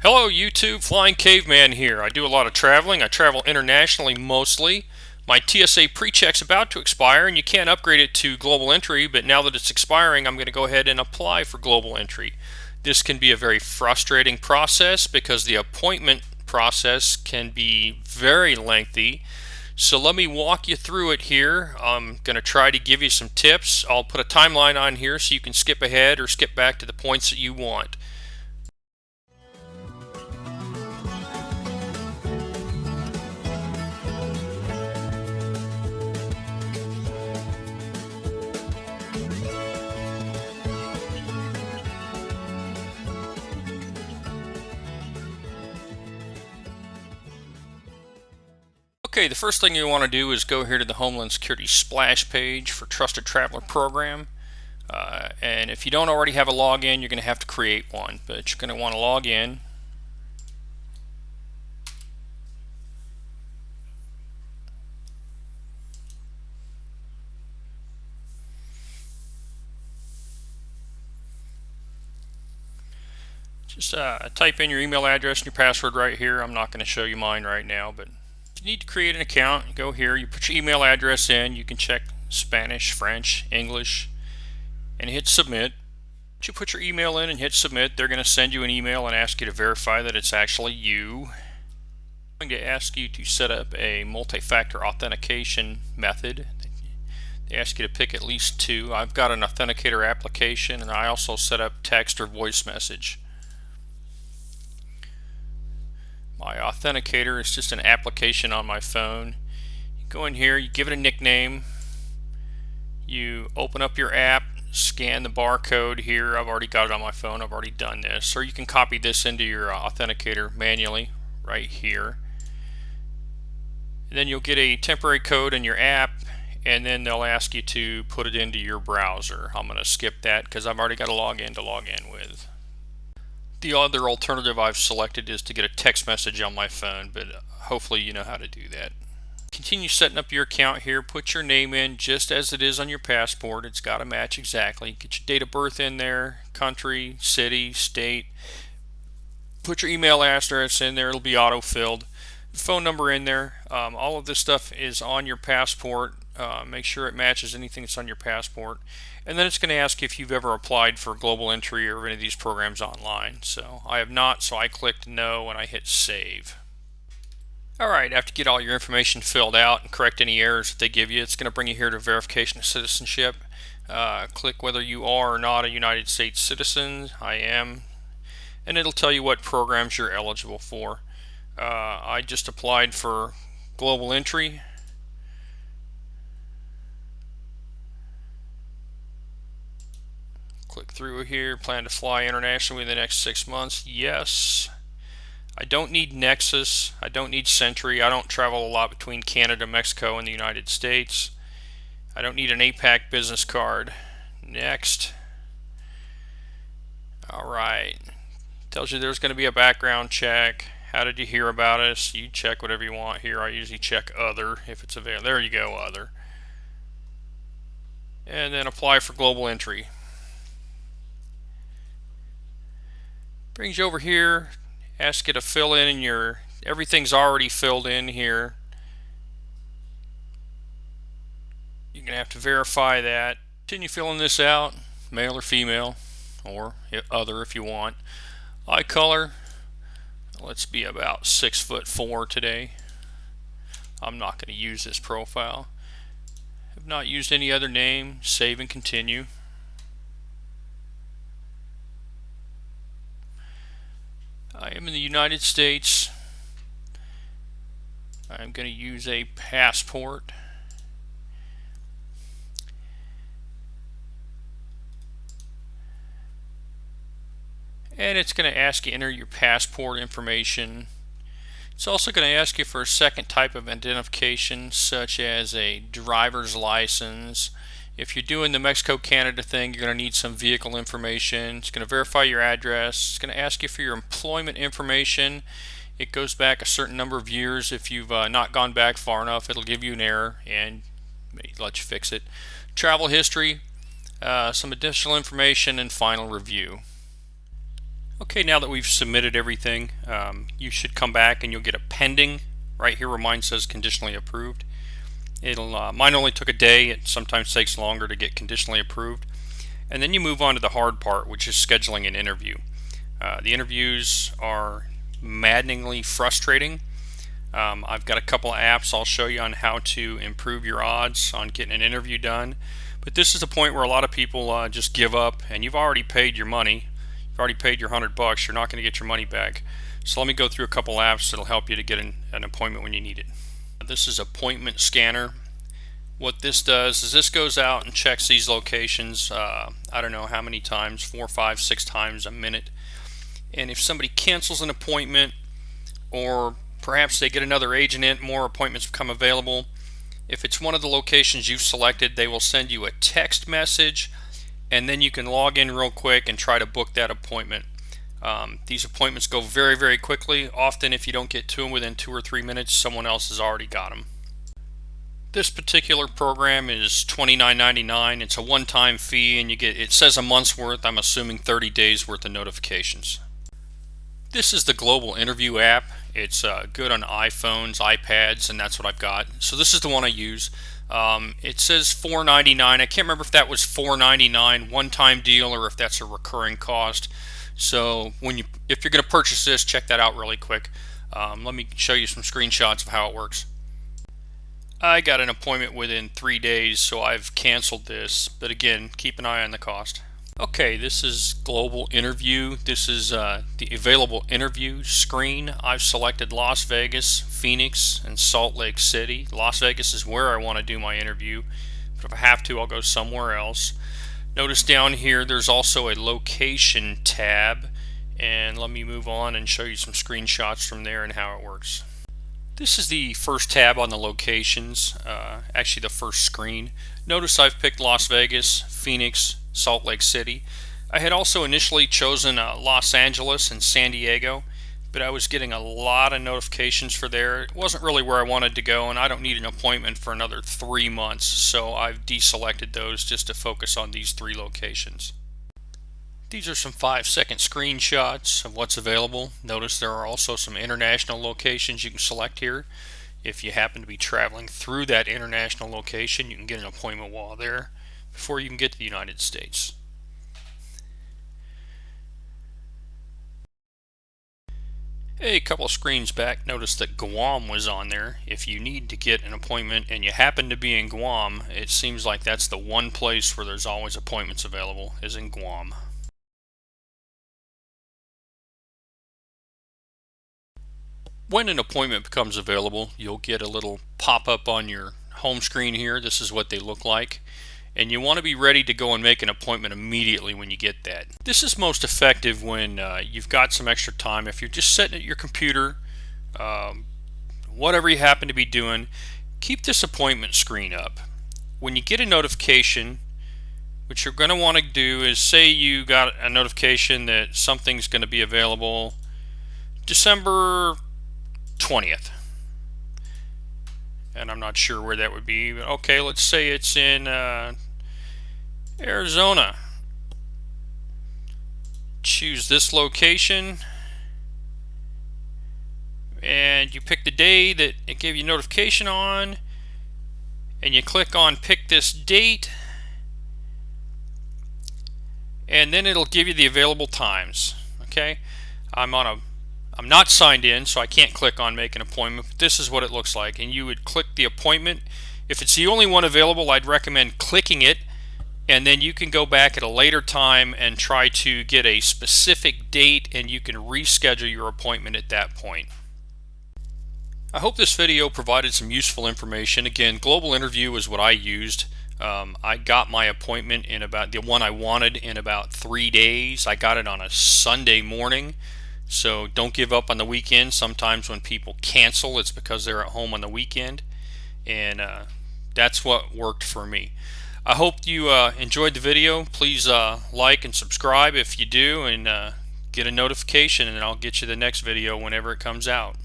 Hello YouTube, Flying Caveman here. I do a lot of traveling. I travel internationally mostly. My TSA pre-check's about to expire and you can't upgrade it to global entry, but now that it's expiring, I'm going to go ahead and apply for global entry. This can be a very frustrating process because the appointment process can be very lengthy. So let me walk you through it here. I'm going to try to give you some tips. I'll put a timeline on here so you can skip ahead or skip back to the points that you want. Okay, the first thing you want to do is go here to the Homeland Security splash page for Trusted Traveler Program. And if you don't already have a login, you're going to have to create one. But you're going to want to log in. Just type in your email address and your password right here. I'm not going to show you mine right now, but if you need to create an account, you go here, you put your email address in, you can check Spanish, French, English, and hit submit. Once you put your email in and hit submit, they're going to send you an email and ask you to verify that it's actually you. I'm going to ask you to set up a multi-factor authentication method. They ask you to pick at least two. I've got an authenticator application and I also set up text or voice message. My authenticator is just an application on my phone. You go in here, you give it a nickname, you open up your app, scan the barcode here. I've already got it on my phone, I've already done this. Or you can copy this into your authenticator manually right here. And then you'll get a temporary code in your app and then they'll ask you to put it into your browser. I'm going to skip that because I've already got a login to log in with. The other alternative I've selected is to get a text message on my phone, but hopefully you know how to do that. Continue setting up your account here. Put your name in just as it is on your passport. It's got to match exactly. Get your date of birth in there, country, city, state. Put your email address in there. It'll be auto-filled. Phone number in there. All of this stuff is on your passport. Make sure it matches anything that's on your passport. And then it's going to ask you if you've ever applied for global entry or any of these programs online. So I have not, so I clicked no and I hit save. Alright, after you get all your information filled out and correct any errors that they give you, it's going to bring you here to verification of citizenship. Click whether you are or not a United States citizen. I am. And it'll tell you what programs you're eligible for. I just applied for global entry. Click through here, plan to fly internationally in the next 6 months. Yes. I don't need Nexus. I don't need Sentry. I don't travel a lot between Canada, Mexico, and the United States. I don't need an APAC business card. Next. Alright. Tells you there's going to be a background check. How did you hear about us? You check whatever you want here. I usually check other if it's available. There you go, other. And then apply for global entry. Brings you over here, asks you to fill in your, everything's already filled in here. You're going to have to verify that. Continue filling this out, male or female, or other if you want. Eye color, let's be about 6'4" today. I'm not going to use this profile. Have not used any other name, save and continue. I am in the United States. I'm going to use a passport. And it's going to ask you to enter your passport information. It's also going to ask you for a second type of identification, such as a driver's license. If you're doing the Mexico-Canada thing, you're going to need some vehicle information. It's going to verify your address. It's going to ask you for your employment information. It goes back a certain number of years. If you've not gone back far enough, it'll give you an error and let you fix it. Travel history, some additional information, and final review. Okay, now that we've submitted everything, you should come back and you'll get a pending right here where mine says conditionally approved. Mine only took a day. It sometimes takes longer to get conditionally approved. And then you move on to the hard part, which is scheduling an interview. The interviews are maddeningly frustrating. I've got a couple of apps I'll show you on how to improve your odds on getting an interview done. But this is the point where a lot of people just give up, and you've already paid your money. You've already paid your $100. You're not going to get your money back. So let me go through a couple apps that'll help you to get an appointment when you need it. This is Appointment Scanner. What this does is this goes out and checks these locations, I don't know how many times, 4, 5, 6 times a minute. And if somebody cancels an appointment, or perhaps they get another agent in, more appointments become available, if it's one of the locations you've selected, they will send you a text message, and then you can log in real quick and try to book that appointment. These appointments go very, very quickly. Often if you don't get to them within 2 or 3 minutes, someone else has already got them. This particular program is $29.99. It's a one-time fee, and it says a month's worth. I'm assuming 30 days worth of notifications. This is the Global Interview app. It's good on iPhones, iPads, and that's what I've got. So this is the one I use. It says $4.99. I can't remember if that was $4.99 one-time deal or if that's a recurring cost. So if you're going to purchase this, check that out really quick. Let me show you some screenshots of how it works. I got an appointment within 3 days, so I've canceled this, but again, keep an eye on the cost. Okay, this is Global Interview. This is the available interview screen. I've selected Las Vegas, Phoenix, and Salt Lake City. Las Vegas is where I want to do my interview, but if I have to, I'll go somewhere else. Notice down here there's also a location tab, and let me move on and show you some screenshots from there and how it works. This is the first tab on the locations, actually the first screen. Notice I've picked Las Vegas, Phoenix, Salt Lake City. I had also initially chosen Los Angeles and San Diego, but I was getting a lot of notifications for there. It wasn't really where I wanted to go, and I don't need an appointment for another 3 months, so I've deselected those just to focus on these 3 locations. These are some 5-second screenshots of what's available. Notice there are also some international locations you can select here. If you happen to be traveling through that international location, you can get an appointment while there before you can get to the United States. A couple of screens back, notice that Guam was on there. If you need to get an appointment and you happen to be in Guam, it seems like that's the one place where there's always appointments available, is in Guam. When an appointment becomes available, you'll get a little pop-up on your home screen here. This is what they look like. And you want to be ready to go and make an appointment immediately when you get that. This is most effective when you've got some extra time. If you're just sitting at your computer, whatever you happen to be doing, keep this appointment screen up. When you get a notification, what you're going to want to do is say you got a notification that something's going to be available December 20th. And I'm not sure where that would be, but okay, let's say it's in Arizona. Choose this location, and you pick the day that it gave you notification on, and you click on pick this date, and then it'll give you the available times. Okay, I'm not signed in, so I can't click on make an appointment, but this is what it looks like. And you would click the appointment. If it's the only one available, I'd recommend clicking it, and then you can go back at a later time and try to get a specific date, and you can reschedule your appointment at that point. I hope this video provided some useful information. Again, Global Interview is what I used. I got my appointment in about the one I wanted in about 3 days. I got it on a Sunday morning. So don't give up on the weekend. Sometimes when people cancel, it's because they're at home on the weekend, and that's what worked for me. I hope you enjoyed the video. Please like and subscribe if you do, and get a notification, and I'll get you the next video whenever it comes out.